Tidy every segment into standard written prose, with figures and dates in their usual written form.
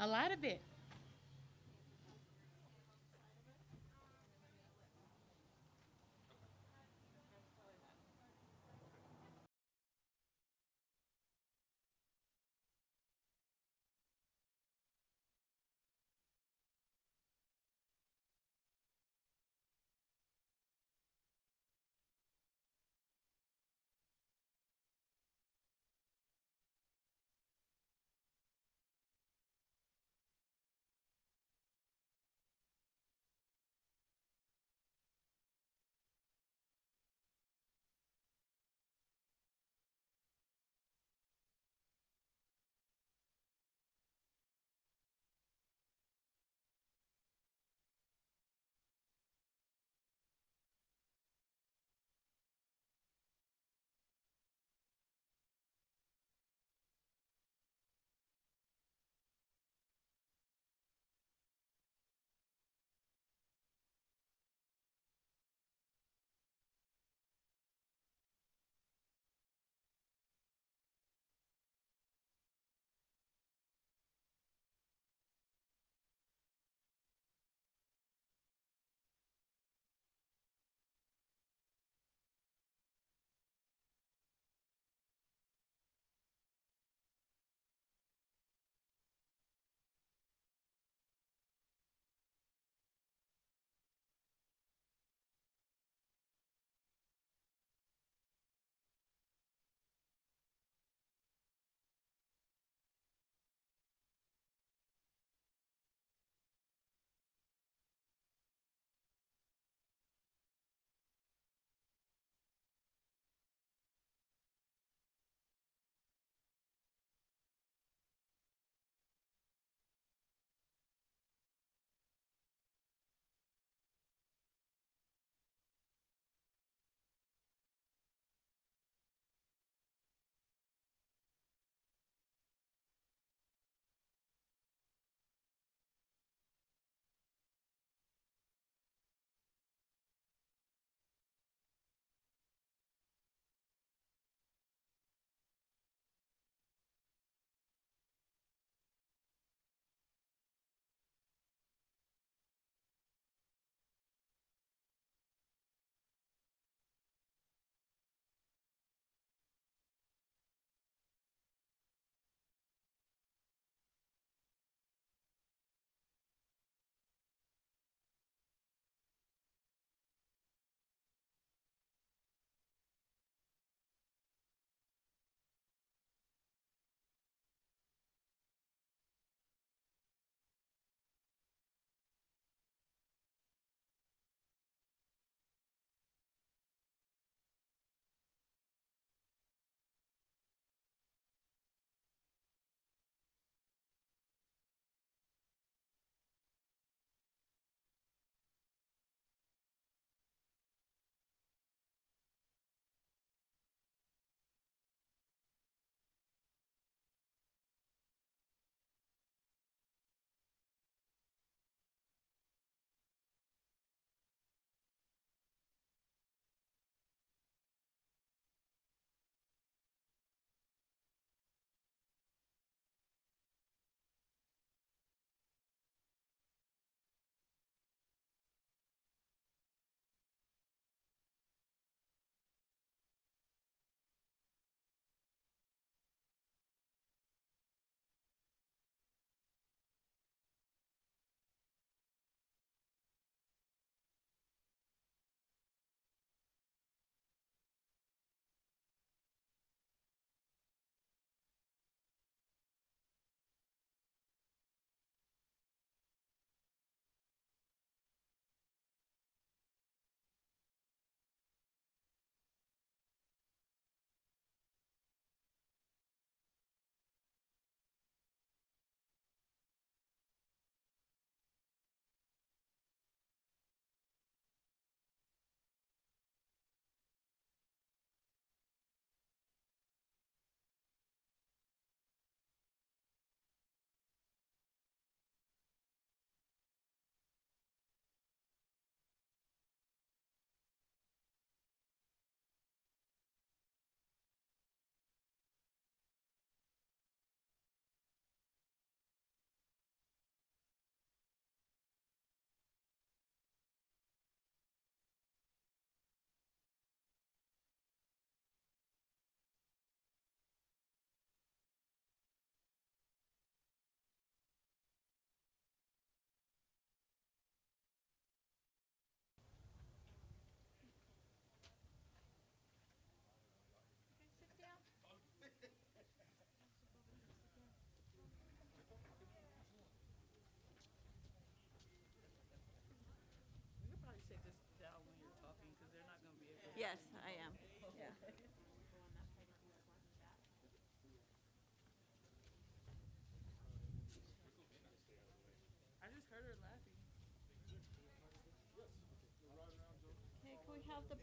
A lot of it.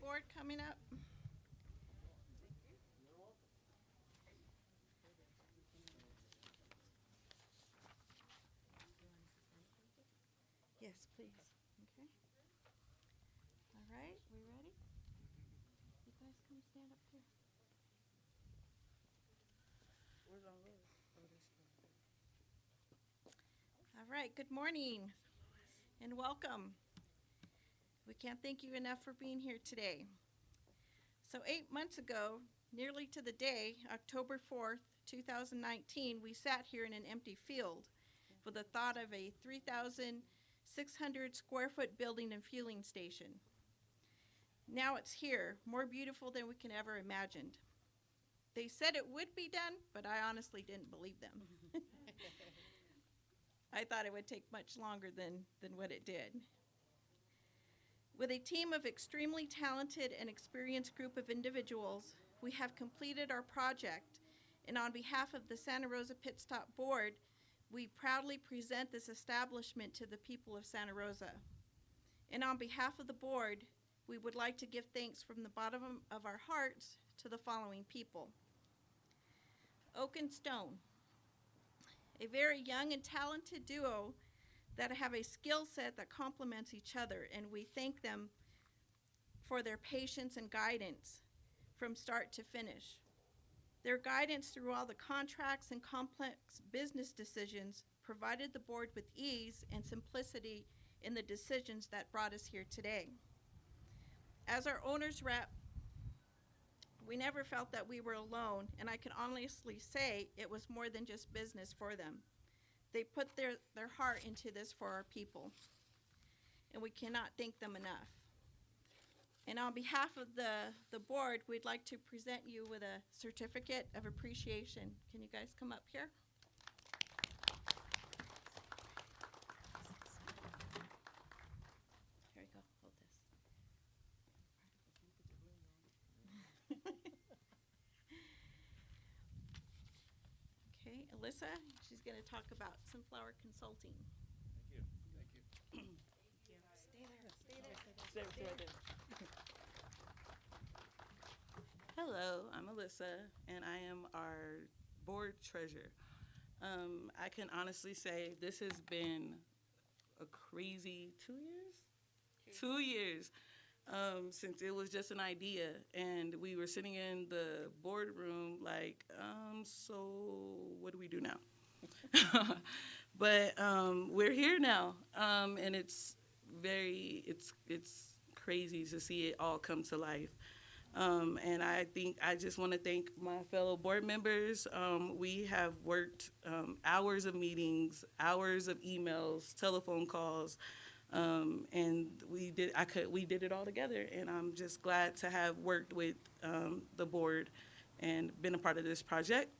board coming up? Yes, please. Okay. All right, we ready? You guys come stand up here. All right, good morning and welcome. We can't thank you enough for being here today. So 8 months ago, nearly to the day, October 4th, 2019, we sat here in an empty field with the thought of a 3,600 square foot building and fueling station. Now it's here, more beautiful than we can ever imagined. They said it would be done, but I honestly didn't believe them. I thought it would take much longer than what it did. With a team of extremely talented and experienced group of individuals, we have completed our project, and on behalf of the Santa Rosa Pit Stop Board, we proudly present this establishment to the people of Santa Rosa. And on behalf of the board, we would like to give thanks from the bottom of our hearts to the following people. Oak and Stone, a very young and talented duo that have a skill set that complements each other, and we thank them for their patience and guidance from start to finish. Their guidance through all the contracts and complex business decisions provided the board with ease and simplicity in the decisions that brought us here today. As our owner's rep, we never felt that we were alone, and I can honestly say it was more than just business for them. They put their heart into this for our people, and we cannot thank them enough. And on behalf of the board, we'd like to present you with a certificate of appreciation. Can you guys come up here? Here you go, hold this. Okay, Alyssa, she's gonna talk about Sunflower Consulting. Thank you. Stay there. Hello, I'm Alyssa, and I am our board treasurer. I can honestly say this has been a crazy 2 years? 2 years since it was just an idea, and we were sitting in the boardroom like, so what do we do now? But we're here now, and it's crazy to see it all come to life. And I just want to thank my fellow board members. We have worked hours of meetings, hours of emails, telephone calls, and we did it all together. And I'm just glad to have worked with the board and been a part of this project.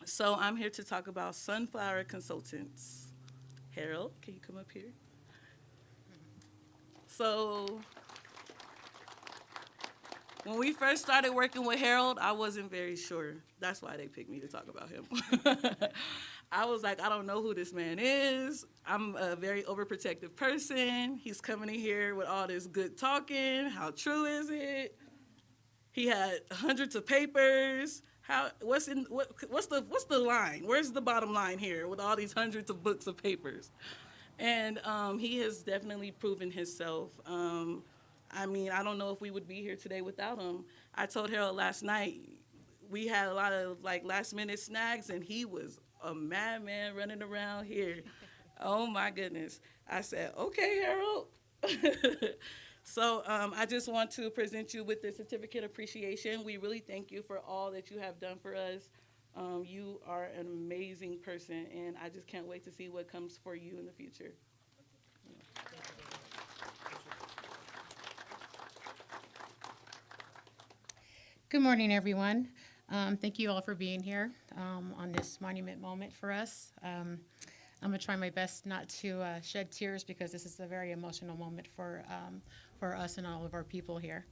So I'm here to talk about Sunflower Consultants. Harold, can you come up here? So when we first started working with Harold, I wasn't very sure. That's why they picked me to talk about him. I was like, I don't know who this man is. I'm a very overprotective person. He's coming in here with all this good talking. How true is it? He had hundreds of papers. What's the line? Where's the bottom line here with all these hundreds of books of papers? And he has definitely proven himself. I mean, I don't know if we would be here today without him. I told Harold last night, we had a lot of last minute snags, and he was a madman running around here. Oh my goodness. I said, okay, Harold. So I just want to present you with the certificate of appreciation. We really thank you for all that you have done for us. You are an amazing person, and I just can't wait to see what comes for you in the future. Good morning, everyone. Thank you all for being here on this monument moment for us. I'm going to try my best not to shed tears because this is a very emotional moment for us and all of our people here.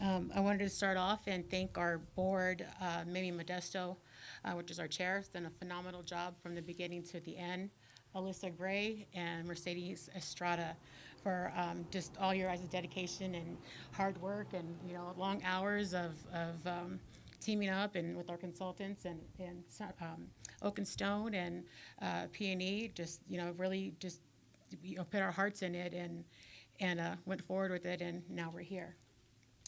I wanted to start off and thank our board, Mimi Modesto, which is our chair, has done a phenomenal job from the beginning to the end. Alyssa Gray and Mercedes Estrada just all your guys' dedication and hard work and, long hours of teaming up and with our consultants and Oak and Stone and P&E, just, really just, put our hearts in it and went forward with it, and now we're here.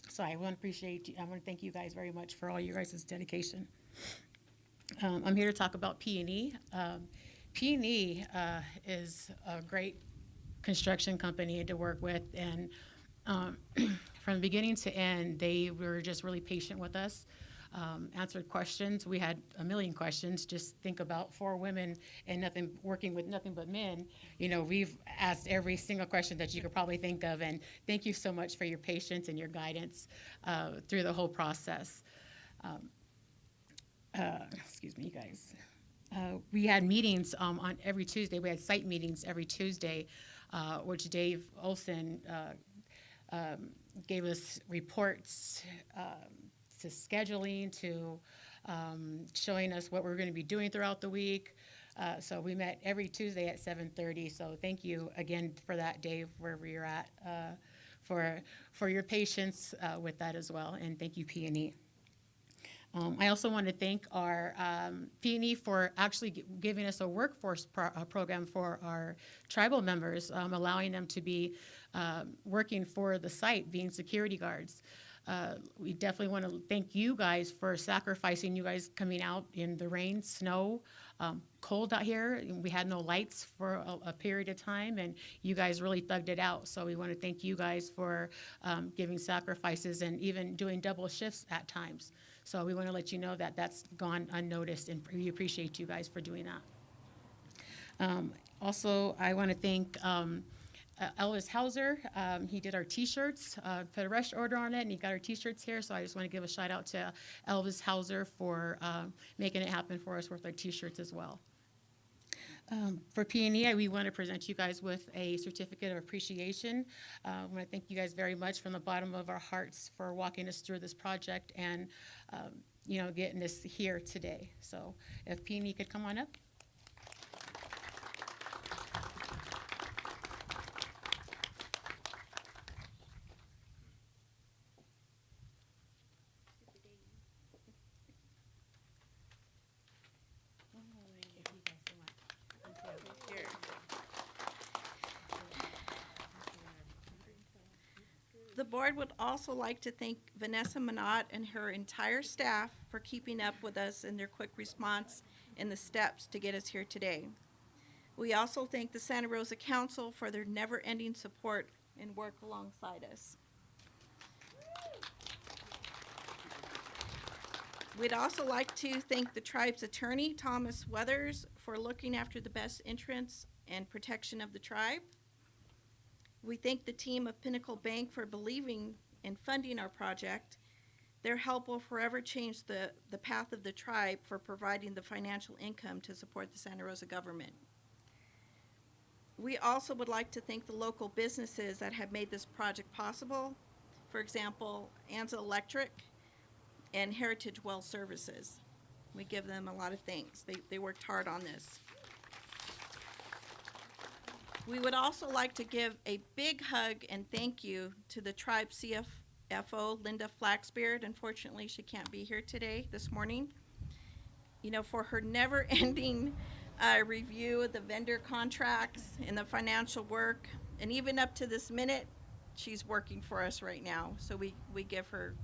So I want to thank you guys very much for all you guys' dedication. I'm here to talk about P&E. P&E is a great construction company to work with, and from beginning to end, they were just really patient with us, answered questions. We had a million questions. Just think about 4 women and working with nothing but men. We've asked every single question that you could probably think of, and thank you so much for your patience and your guidance through the whole process. Excuse me, you guys. We had meetings on every Tuesday. We had site meetings every Tuesday, which Dave Olson gave us reports to scheduling, to showing us what we're going to be doing throughout the week. So we met every Tuesday at 7:30. So thank you again for that, Dave, wherever you're at, for your patience with that as well. And thank you, P&E. I also want to thank our P&E for actually giving us a workforce program for our tribal members, allowing them to be working for the site, being security guards. We definitely want to thank you guys for sacrificing, you guys coming out in the rain, snow, cold out here. We had no lights for a period of time, and you guys really thugged it out. So we want to thank you guys for giving sacrifices and even doing double shifts at times. So we want to let you know that that's gone unnoticed, and we appreciate you guys for doing that. Also, I want to thank Elvis Hauser. He did our T-shirts, put a rush order on it, and he got our T-shirts here. So I just want to give a shout out to Elvis Hauser for making it happen for us with our T-shirts as well. For P&E, we want to present you guys with a certificate of appreciation. I want to thank you guys very much from the bottom of our hearts for walking us through this project and, getting us here today. So if P&E could come on up. The board would also like to thank Vanessa Minot and her entire staff for keeping up with us in their quick response and the steps to get us here today. We also thank the Santa Rosa Council for their never-ending support and work alongside us. We'd also like to thank the tribe's attorney, Thomas Weathers, for looking after the best interests and protection of the tribe. We thank the team of Pinnacle Bank for believing and funding our project. Their help will forever change the path of the tribe for providing the financial income to support the Santa Rosa government. We also would like to thank the local businesses that have made this project possible. For example, Anza Electric and Heritage Well Services. We give them a lot of thanks. They worked hard on this. We would also like to give a big hug and thank you to the tribe CFO, Linda Flaxbeard. Unfortunately, she can't be here today, this morning, for her never-ending review of the vendor contracts and the financial work. And even up to this minute, she's working for us right now. So we give her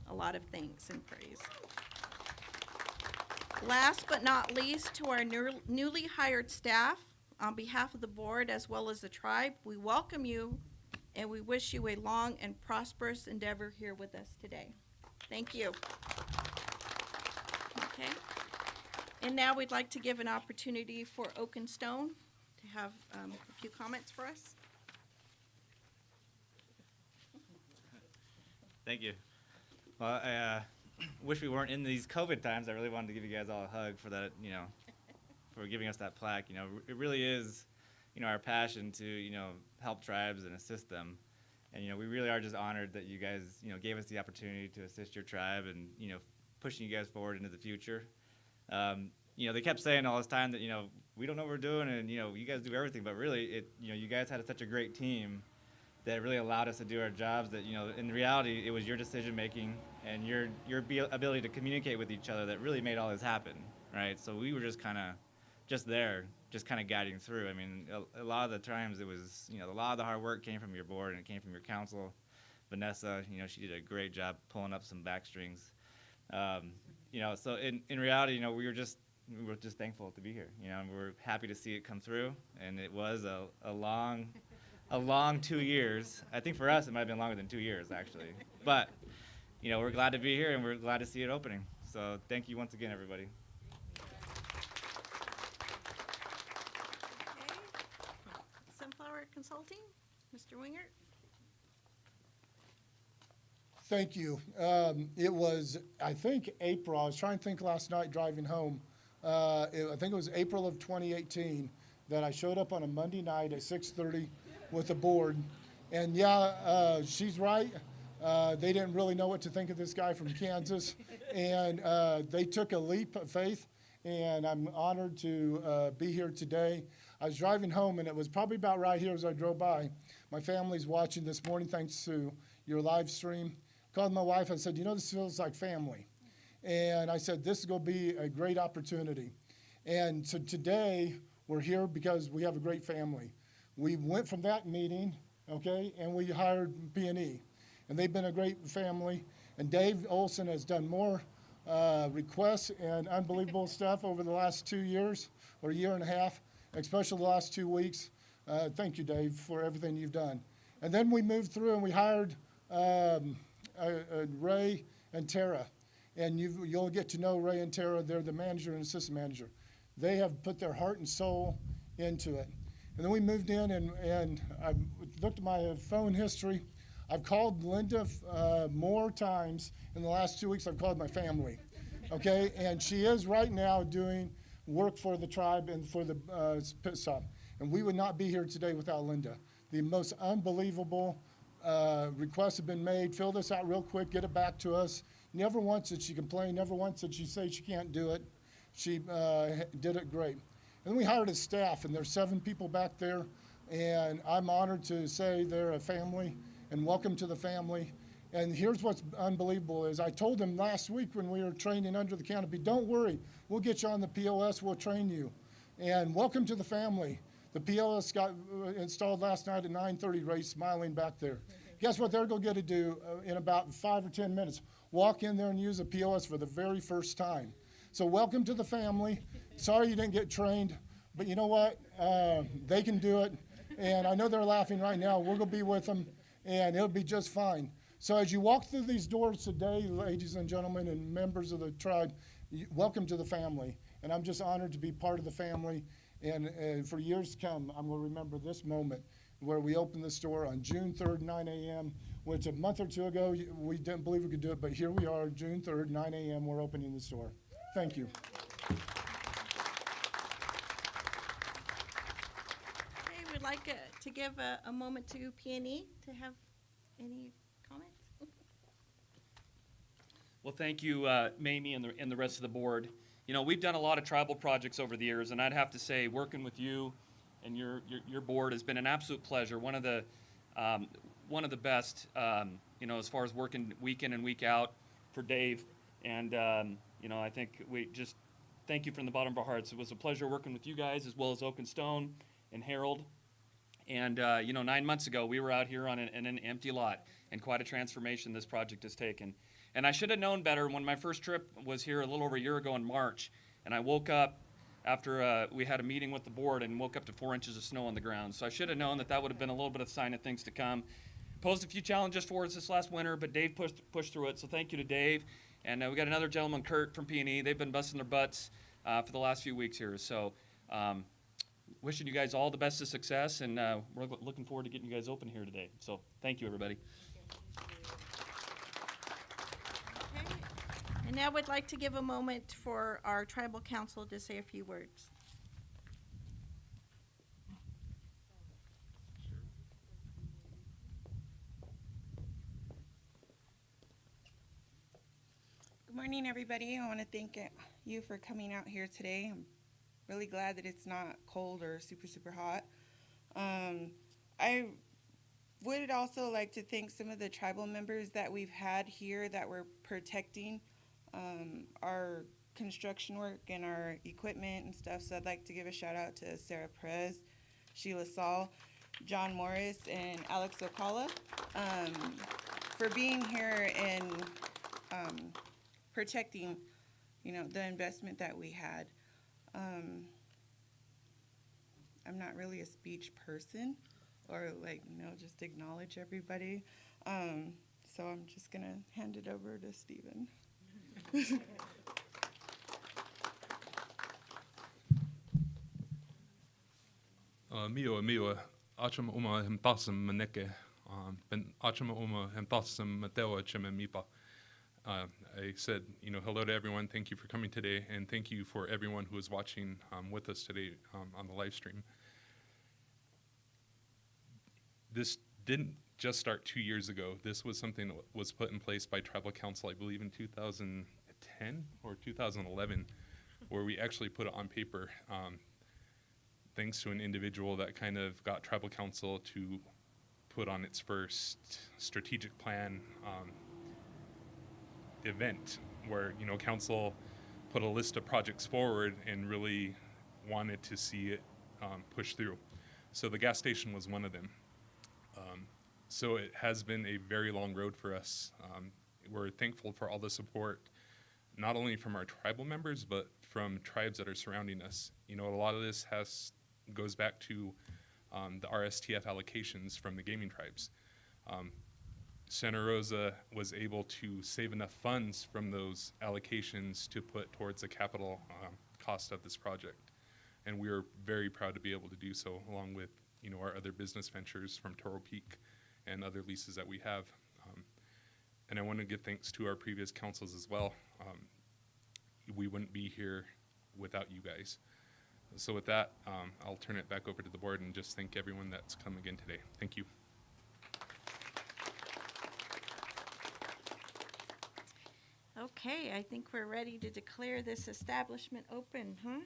a lot of thanks and praise. Last but not least, to our newly hired staff, on behalf of the board as well as the tribe, we welcome you and we wish you a long and prosperous endeavor here with us today. Thank you. Okay. And now we'd like to give an opportunity for Oak and Stone to have a few comments for us. Thank you. Well, I wish we weren't in these COVID times. I really wanted to give you guys all a hug for that, for giving us that plaque. It really is, our passion to, help tribes and assist them. And, we really are just honored that you guys, gave us the opportunity to assist your tribe and, pushing you guys forward into the future. They kept saying all this time that, we don't know what we're doing and, you guys do everything. But really, you guys had such a great team that really allowed us to do our jobs. That, you know, in reality, it was your decision making and your ability to communicate with each other that really made all this happen, right? So we were just kind of just there, just kind of guiding through. I mean, a lot of the times it was, you know, a lot of the hard work came from your board and it came from your council. Vanessa, you know, she did a great job pulling up some backstrings. You know, so in reality, you know, we were just thankful to be here. You know, and we're happy to see it come through. And it was a long 2 years. I think for us, it might have been longer than 2 years, actually. But, you know, we're glad to be here and we're glad to see it opening. So thank you once again, everybody. Okay. Sunflower Consulting, Mr. Wingert. Thank you. It was, I think, April. I was trying to think last night driving home. I think it was April of 2018 that I showed up on a Monday night at 6:30 with the board. And yeah, she's right. They didn't really know what to think of this guy from Kansas. And they took a leap of faith. And I'm honored to be here today. I was driving home, and it was probably about right here as I drove by. My family's watching this morning thanks to your live stream. Called my wife. I said, you know, this feels like family. And I said, this is going to be a great opportunity. And so today, we're here because we have a great family. We went from that meeting, okay, and we hired P&E. And they've been a great family. And Dave Olson has done more requests and unbelievable stuff over the last 2 years or a year and a half, especially the last 2 weeks. Thank you, Dave, for everything you've done. And then we moved through and we hired Ray and Tara. And you'll get to know Ray and Tara. They're the manager and assistant manager. They have put their heart and soul into it. And then we moved in, and I looked at my phone history. I've called Linda more times in the last 2 weeks. I've called my family, okay? And she is right now doing work for the tribe and for the pit stop. And we would not be here today without Linda. The most unbelievable requests have been made. Fill this out real quick, get it back to us. Never once did she complain, never once did she say she can't do it. She did it great. And then we hired a staff, and there's 7 people back there, and I'm honored to say they're a family, and welcome to the family. And here's what's unbelievable is I told them last week when we were training under the canopy, don't worry, we'll get you on the POS, we'll train you. And welcome to the family. The POS got installed last night at 9:30, Ray smiling back there. Guess what they're going to get to do in about 5 or 10 minutes? Walk in there and use a POS for the very first time. So welcome to the family. Sorry you didn't get trained, but you know what? They can do it. And I know they're laughing right now. We're going to be with them, and it'll be just fine. So as you walk through these doors today, ladies and gentlemen and members of the tribe, welcome to the family. And I'm just honored to be part of the family. And for years to come, I'm going to remember this moment where we opened the store on June 3rd, 9 a.m., which a month or two ago, we didn't believe we could do it, but here we are, June 3rd, 9 a.m., we're opening the store. Thank you. Okay, we'd like to give a moment to P&E to have any comments. Well, thank you, Mamie and the rest of the board. You know, we've done a lot of tribal projects over the years, and I'd have to say working with you and your board has been an absolute pleasure. One of the best, you know, as far as working week in and week out for Dave. And, you know, I think we just thank you from the bottom of our hearts. It was a pleasure working with you guys as well as Oak and Stone and Harold. And, you know, 9 months ago, we were out here on an empty lot, and quite a transformation this project has taken. And I should have known better when my first trip was here a little over a year ago in March, and I woke up after we had a meeting with the board and woke up to 4 inches of snow on the ground. So I should have known that would have been a little bit of a sign of things to come. Posed a few challenges for us this last winter, but Dave pushed through it, so thank you to Dave. And we got another gentleman, Kurt, from P&E. They've been busting their butts for the last few weeks here. So wishing you guys all the best of success, and we're looking forward to getting you guys open here today. So thank you, everybody. Okay. And now we'd like to give a moment for our tribal council to say a few words. Good morning, everybody. I want to thank you for coming out here today. I'm really glad that it's not cold or super, super hot. I would also like to thank some of the tribal members that we've had here that were protecting our construction work and our equipment and stuff. So I'd like to give a shout out to Sarah Perez, Sheila Saul, John Morris, and Alex Ocala for being here and protecting, the investment that we had. I'm not really a speech person or just acknowledge everybody. So I'm just gonna hand it over to Stephen. Miwa, achama uma hemtasam maneke, ben achama uma hemtasam matewa cheme mipa. I said, hello to everyone. Thank you for coming today, and thank you for everyone who is watching with us today on the live stream. This didn't just start 2 years ago. This was something that was put in place by Tribal Council, I believe, in 2010 or 2011, where we actually put it on paper. Thanks to an individual that kind of got Tribal Council to put on its first strategic plan event, where council put a list of projects forward and really wanted to see it push through. So the gas station was one of them. So it has been a very long road for us. We're thankful for all the support, not only from our tribal members, but from tribes that are surrounding us. A lot of this goes back to the RSTF allocations from the gaming tribes. Santa Rosa was able to save enough funds from those allocations to put towards the capital cost of this project. And we are very proud to be able to do so, along with our other business ventures from Toro Peak and other leases that we have. And I want to give thanks to our previous councils as well. We wouldn't be here without you guys. So with that, I'll turn it back over to the board and just thank everyone that's come again today. Thank you. Okay, I think we're ready to declare this establishment open, huh?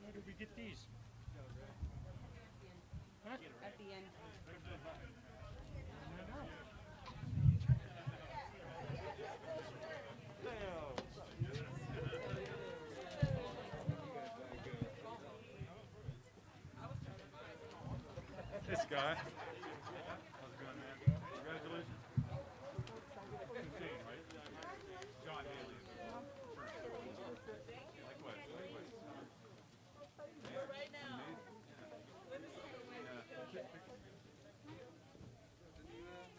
Where did we get these? Huh? At the end. This guy. How's it going, man? Congratulations. 15, right? John Haley is Likewise. Right now.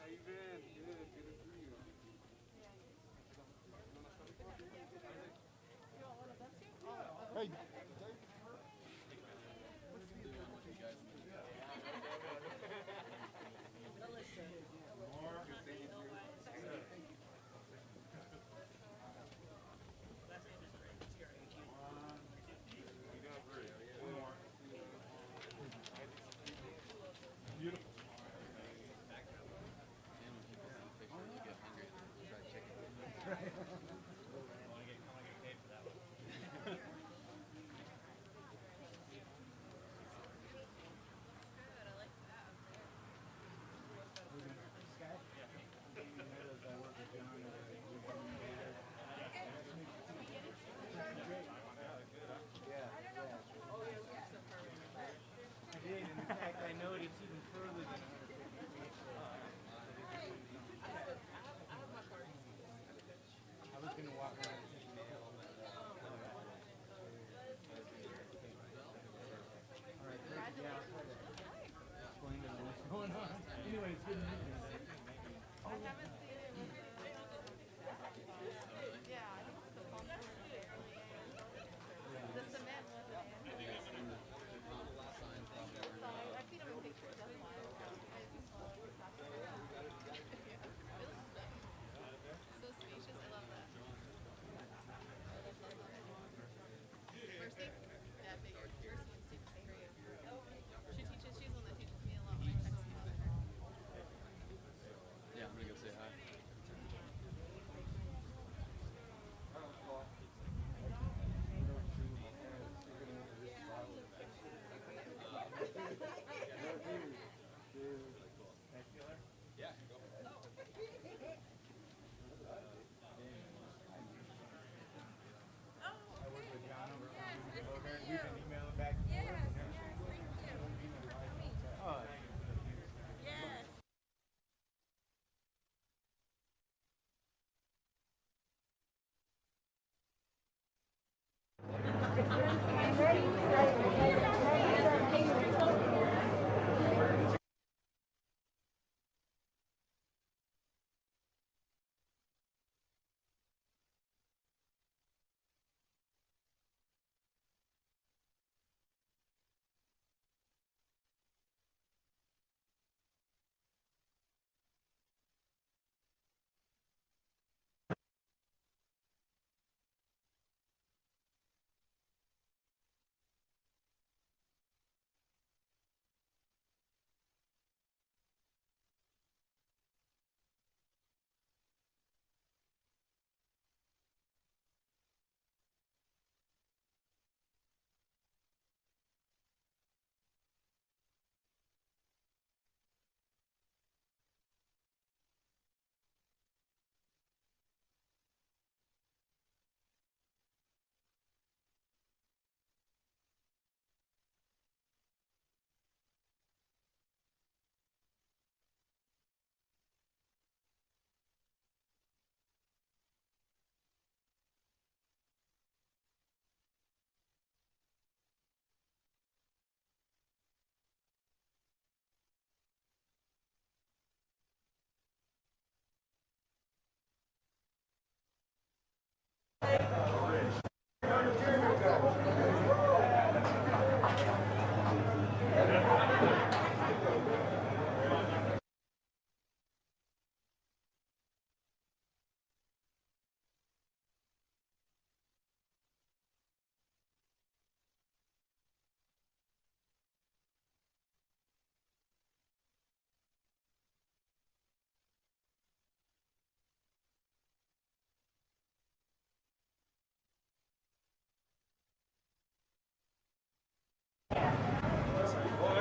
How you been? Good. Good to see you. Hey,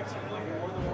Lexington more than